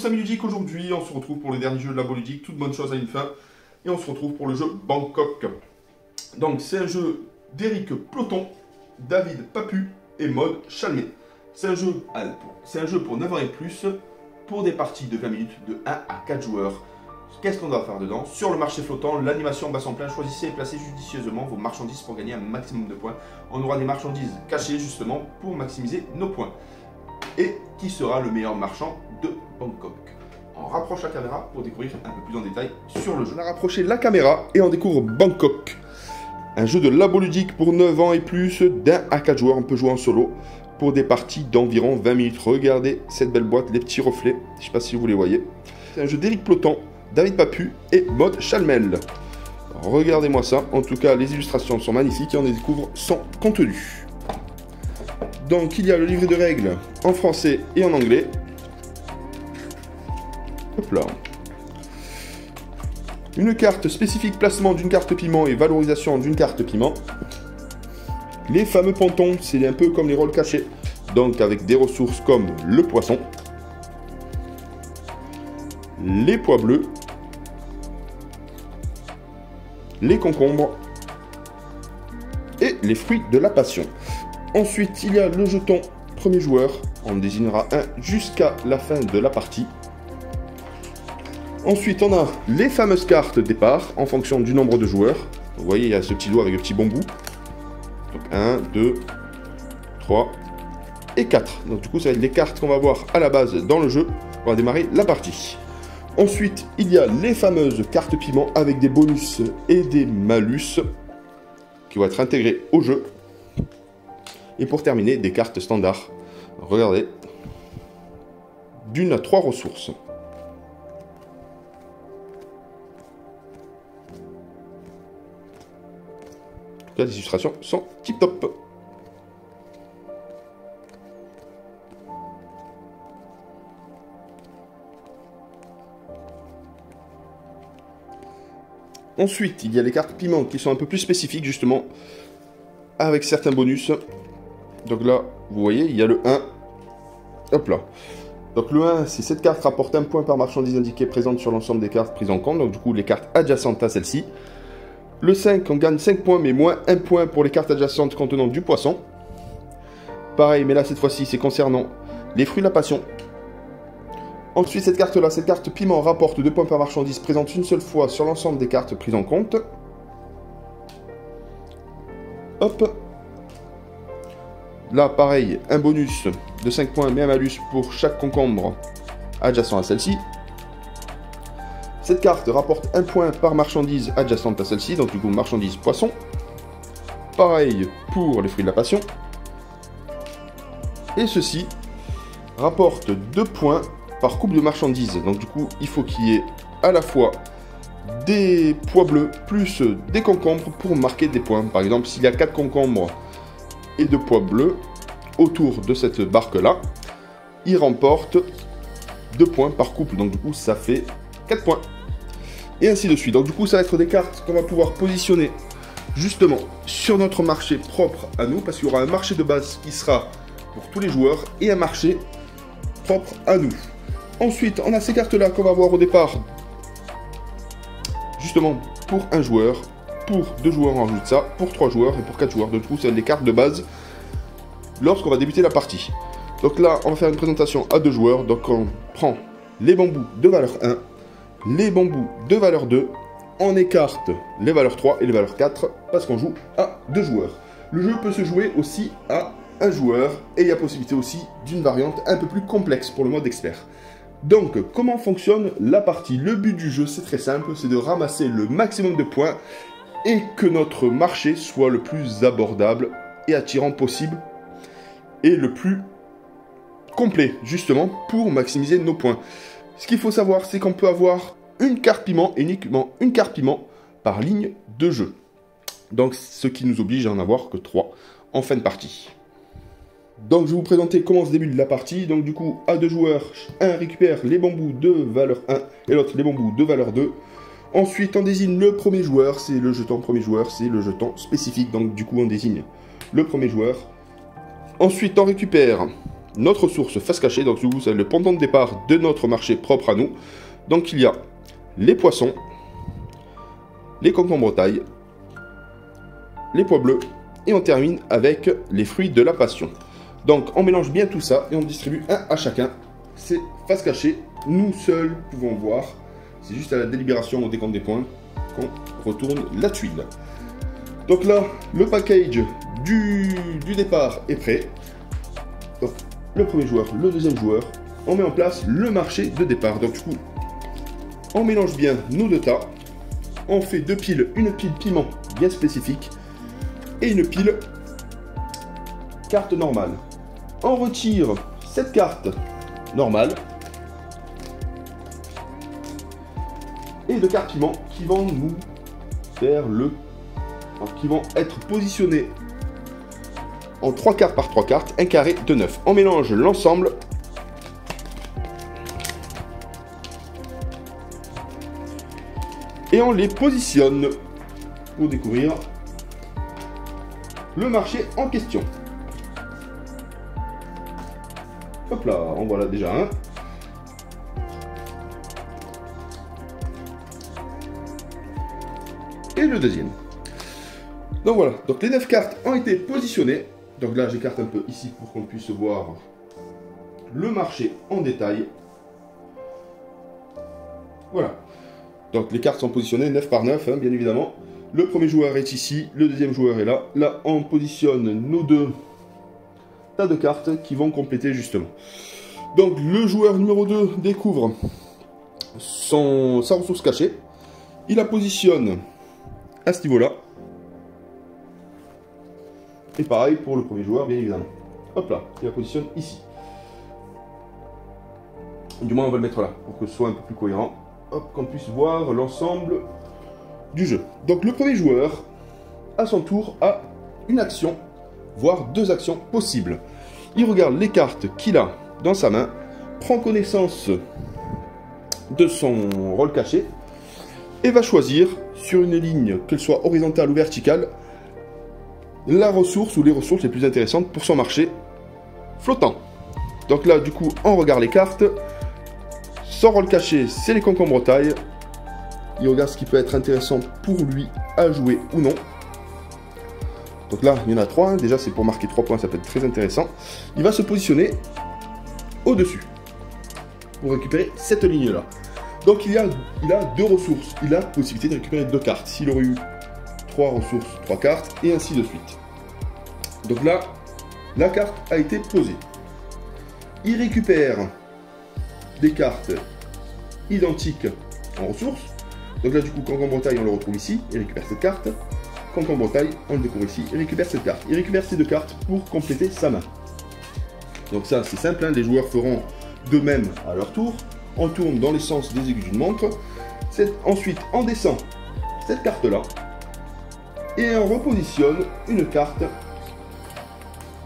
amis ludiques, aujourd'hui on se retrouve pour le dernier jeu de la Labo ludique, toute bonne chose a une fin, et on se retrouve pour le jeu Bangkok. Donc c'est un jeu d'Éric Ploton, David Papu et Maud Chalmet. C'est un jeu pour 9 ans et plus, pour des parties de 20 minutes de 1 à 4 joueurs. Qu'est-ce qu'on doit faire dedans? Sur le marché flottant, l'animation basse en plein, choisissez et placez judicieusement vos marchandises pour gagner un maximum de points. On aura des marchandises cachées justement pour maximiser nos points. Et qui sera le meilleur marchand de Bangkok? On rapproche la caméra pour découvrir un peu plus en détail sur le jeu. On a rapproché la caméra et on découvre Bangkok. Un jeu de Labo ludique pour 9 ans et plus, d'1 à 4 joueurs. On peut jouer en solo pour des parties d'environ 20 minutes. Regardez cette belle boîte, les petits reflets. Je ne sais pas si vous les voyez. C'est un jeu d'Éric Ploton, David Papu et Maud Chalmel. Regardez-moi ça. En tout cas, les illustrations sont magnifiques et on les découvre sans contenu. Donc, il y a le livret de règles en français et en anglais. Hop là. Une carte spécifique, placement d'une carte piment et valorisation d'une carte piment. Les fameux pontons, c'est un peu comme les rôles cachés. Donc, avec des ressources comme le poisson, les pois bleus, les concombres et les fruits de la passion. Ensuite, il y a le jeton premier joueur. On désignera un jusqu'à la fin de la partie. Ensuite, on a les fameuses cartes départ en fonction du nombre de joueurs. Vous voyez, il y a ce petit doigt avec le petit bon bout. Donc 1, 2, 3 et 4. Donc du coup, ça va être les cartes qu'on va voir à la base dans le jeu. On va démarrer la partie. Ensuite, il y a les fameuses cartes piment avec des bonus et des malus qui vont être intégrés au jeu. Et pour terminer, des cartes standards. Regardez. D'1 à 3 ressources. En tout cas, les illustrations sont tip top. Ensuite, il y a les cartes piment qui sont un peu plus spécifiques, justement, avec certains bonus. Donc là, vous voyez, il y a le 1. Hop là. Donc le 1, si cette carte rapporte un point par marchandise indiquée présente sur l'ensemble des cartes prises en compte. Donc du coup, les cartes adjacentes à celle-ci. Le 5, on gagne 5 points, mais moins 1 point pour les cartes adjacentes contenant du poisson. Pareil, mais là, cette fois-ci, c'est concernant les fruits de la passion. Ensuite, cette carte-là, cette carte piment rapporte 2 points par marchandise présente une seule fois sur l'ensemble des cartes prises en compte. Hop. Là, pareil, un bonus de 5 points, mais un malus pour chaque concombre adjacent à celle-ci. Cette carte rapporte 1 point par marchandise adjacente à celle-ci, donc du coup, marchandise poisson. Pareil pour les fruits de la passion. Et ceci rapporte 2 points par couple de marchandises. Donc du coup, il faut qu'il y ait à la fois des pois bleus plus des concombres pour marquer des points. Par exemple, s'il y a 4 concombres et 2 pois bleus autour de cette barque-là, il remporte 2 points par couple. Donc du coup, ça fait 4 points. Et ainsi de suite. Donc du coup, ça va être des cartes qu'on va pouvoir positionner justement sur notre marché propre à nous, parce qu'il y aura un marché de base qui sera pour tous les joueurs et un marché propre à nous. Ensuite, on a ces cartes-là qu'on va voir au départ, justement pour un joueur, pour 2 joueurs on rajoute ça, pour 3 joueurs et pour 4 joueurs. Donc du coup, c'est les cartes de base lorsqu'on va débuter la partie. Donc là, on va faire une présentation à 2 joueurs. Donc on prend les bambous de valeur 1, les bambous de valeur 2, on écarte les valeurs 3 et les valeurs 4 parce qu'on joue à 2 joueurs. Le jeu peut se jouer aussi à 1 joueur et il y a possibilité aussi d'une variante un peu plus complexe pour le mode expert. Donc, comment fonctionne la partie? Le but du jeu, c'est très simple, c'est de ramasser le maximum de points et que notre marché soit le plus abordable et attirant possible et le plus complet, justement, pour maximiser nos points. Ce qu'il faut savoir, c'est qu'on peut avoir une carte piment, et uniquement une carte piment par ligne de jeu. Donc, ce qui nous oblige à en avoir que 3 en fin de partie. Donc je vais vous présenter comment se débute la partie. Donc du coup, à 2 joueurs, un récupère les bambous de valeur 1 et l'autre les bambous de valeur 2. Ensuite, on désigne le premier joueur, c'est le jeton premier joueur, c'est le jeton spécifique. Donc du coup, on désigne le premier joueur. Ensuite, on récupère notre ressource face cachée. Donc du coup, c'est le pendant de départ de notre marché propre à nous. Donc il y a les poissons, les concombres taille, les pois bleus, et on termine avec les fruits de la passion. Donc on mélange bien tout ça et on distribue un à chacun. C'est face cachée, nous seuls pouvons voir. C'est juste à la délibération au décompte des points qu'on retourne la tuile. Donc là, le package du départ est prêt. Donc le premier joueur, le deuxième joueur, on met en place le marché de départ. Donc du coup, on mélange bien nos deux tas. On fait deux piles, une pile piment bien spécifique et une pile carte normale. On retire cette carte normale et deux cartes piment qui vont nous faire qui vont être positionnées en 3 cartes par 3 cartes, un carré de 9. On mélange l'ensemble et on les positionne pour découvrir le marché en question. Hop là, en voilà déjà un. Et le deuxième. Donc voilà, donc les 9 cartes ont été positionnées. Donc là j'écarte un peu ici pour qu'on puisse voir le marché en détail. Voilà. Donc les cartes sont positionnées 9 par 9, hein, bien évidemment. Le premier joueur est ici, le deuxième joueur est là. Là on positionne nos deux tas de cartes qui vont compléter justement. Donc le joueur numéro 2 découvre sa ressource cachée. Il la positionne à ce niveau-là. Et pareil pour le premier joueur, bien évidemment. Hop là, il la positionne ici. Du moins, on va le mettre là, pour que ce soit un peu plus cohérent. Hop, qu'on puisse voir l'ensemble du jeu. Donc le premier joueur, à son tour, a une action, voire 2 actions possibles. Il regarde les cartes qu'il a dans sa main, prend connaissance de son rôle caché, et va choisir, sur une ligne, qu'elle soit horizontale ou verticale, la ressource ou les ressources les plus intéressantes pour son marché flottant. Donc là, du coup, on regarde les cartes. Son rôle caché, c'est les concombres taille. Il regarde ce qui peut être intéressant pour lui à jouer ou non. Donc là, il y en a 3. Hein. Déjà, c'est pour marquer 3 points, ça peut être très intéressant. Il va se positionner au-dessus pour récupérer cette ligne-là. Donc il a 2 ressources. Il a possibilité de récupérer 2 cartes. S'il aurait eu 3 ressources, 3 cartes, et ainsi de suite. Donc là, la carte a été posée. Il récupère des cartes identiques en ressources. Donc là, du coup, concombre taille, on le retrouve ici. Il récupère cette carte. Concombre taille, on le découvre ici. Il récupère cette carte. Il récupère ces 2 cartes pour compléter sa main. Donc ça, c'est simple. Hein, les joueurs feront de même à leur tour. On tourne dans les sens des aiguilles d'une montre. Ensuite, on descend cette carte-là. Et on repositionne une carte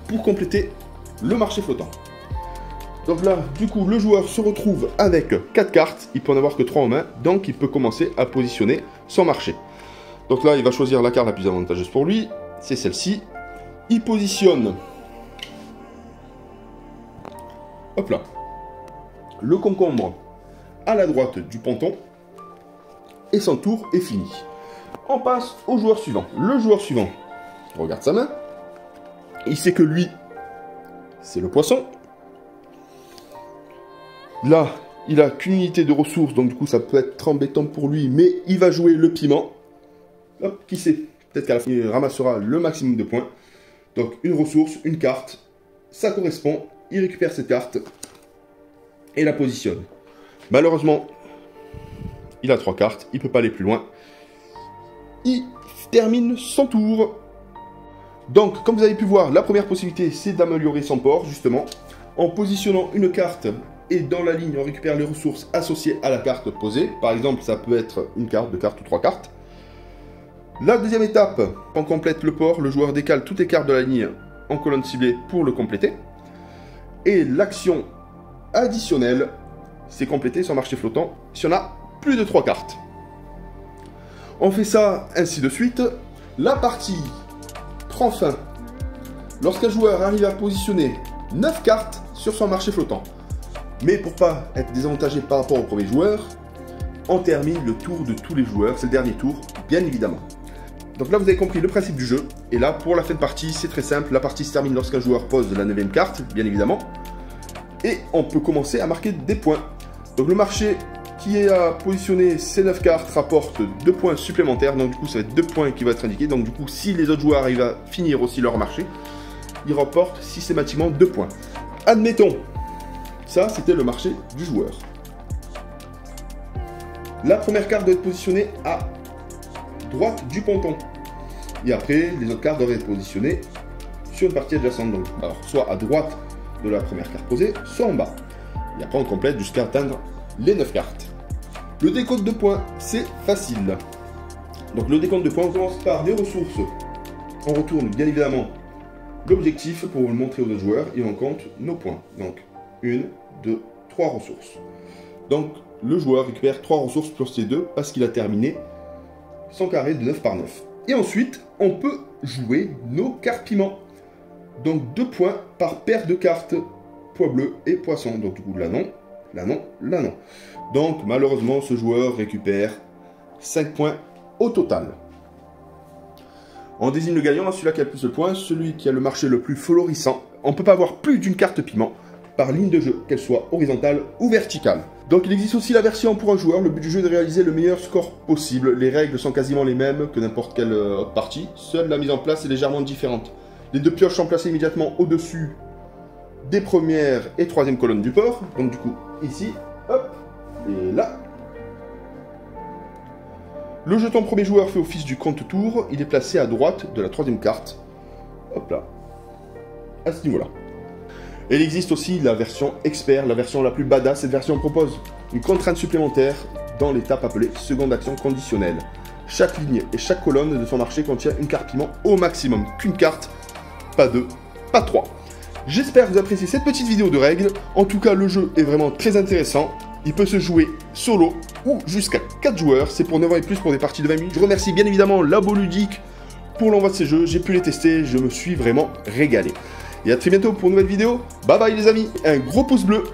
pour compléter le marché flottant. Donc là, du coup, le joueur se retrouve avec 4 cartes. Il peut en avoir que 3 en main. Donc, il peut commencer à positionner son marché. Donc là, il va choisir la carte la plus avantageuse pour lui. C'est celle-ci. Il positionne... Hop là. Le concombre à la droite du ponton. Et son tour est fini. On passe au joueur suivant. Le joueur suivant regarde sa main. Il sait que lui, c'est le poisson. Là, il a qu'une unité de ressources, donc du coup, ça peut être embêtant pour lui, mais il va jouer le piment. Hop, qui sait? Peut-être qu'à la fin, il ramassera le maximum de points. Donc, une ressource, une carte, ça correspond. Il récupère cette carte et la positionne. Malheureusement, il a 3 cartes, il ne peut pas aller plus loin. Il termine son tour. Donc, comme vous avez pu voir, la première possibilité, c'est d'améliorer son port, justement, en positionnant une carte, et dans la ligne, on récupère les ressources associées à la carte posée. Par exemple, ça peut être une carte, 2 cartes ou 3 cartes. La deuxième étape, on complète le port, le joueur décale toutes les cartes de la ligne en colonne ciblée pour le compléter. Et l'action additionnelle, c'est compléter son marché flottant si on a plus de 3 cartes. On fait ça ainsi de suite. La partie prend fin lorsqu'un joueur arrive à positionner 9 cartes sur son marché flottant. Mais pour pas être désavantagé par rapport au premier joueur, on termine le tour de tous les joueurs, c'est le dernier tour, bien évidemment. Donc là vous avez compris le principe du jeu, et là pour la fin de partie c'est très simple, la partie se termine lorsqu'un joueur pose la 9e carte, bien évidemment, et on peut commencer à marquer des points. Donc le marché qui est à positionner ces 9 cartes rapporte 2 points supplémentaires, donc du coup ça va être 2 points qui vont être indiqués, donc du coup si les autres joueurs arrivent à finir aussi leur marché, ils rapportent systématiquement 2 points. Admettons, ça c'était le marché du joueur. La première carte doit être positionnée à droite du ponton. Et après, les autres cartes doivent être positionnées sur une partie adjacente. Donc, alors, soit à droite de la première carte posée, soit en bas. Et après, on complète jusqu'à atteindre les 9 cartes. Le décompte de points, c'est facile. Donc, le décompte de points, on commence par des ressources. On retourne bien évidemment l'objectif pour le montrer aux autres joueurs et on compte nos points. Donc, 1, 2, 3 ressources. Donc, le joueur récupère 3 ressources plus ces 2 parce qu'il a terminé son carré de 9 par 9. Et ensuite, on peut jouer nos cartes piment. Donc 2 points par paire de cartes, pois bleu et poisson. Donc du coup, là non, là non, là non. Donc malheureusement, ce joueur récupère 5 points au total. On désigne le gagnant, celui-là qui a le plus de points, celui qui a le marché le plus florissant. On ne peut pas avoir plus d'une carte piment par ligne de jeu, qu'elle soit horizontale ou verticale. Donc il existe aussi la version pour un joueur, le but du jeu est de réaliser le meilleur score possible. Les règles sont quasiment les mêmes que n'importe quelle autre partie, seule la mise en place est légèrement différente. Les 2 pioches sont placées immédiatement au-dessus des premières et 3e colonnes du port, donc du coup ici, hop, et là. Le jeton premier joueur fait office du compte-tour, il est placé à droite de la 3e carte, hop là, à ce niveau-là. Et il existe aussi la version expert, la version la plus badass. Cette version propose une contrainte supplémentaire dans l'étape appelée seconde action conditionnelle. Chaque ligne et chaque colonne de son marché contient une carte piment au maximum. Qu'une carte, pas 2, pas 3. J'espère que vous appréciez cette petite vidéo de règles. En tout cas, le jeu est vraiment très intéressant. Il peut se jouer solo ou jusqu'à 4 joueurs. C'est pour 9 ans et plus pour des parties de 20 minutes. Je remercie bien évidemment Labo Ludique pour l'envoi de ces jeux. J'ai pu les tester, je me suis vraiment régalé. Et à très bientôt pour une nouvelle vidéo. Bye bye les amis, un gros pouce bleu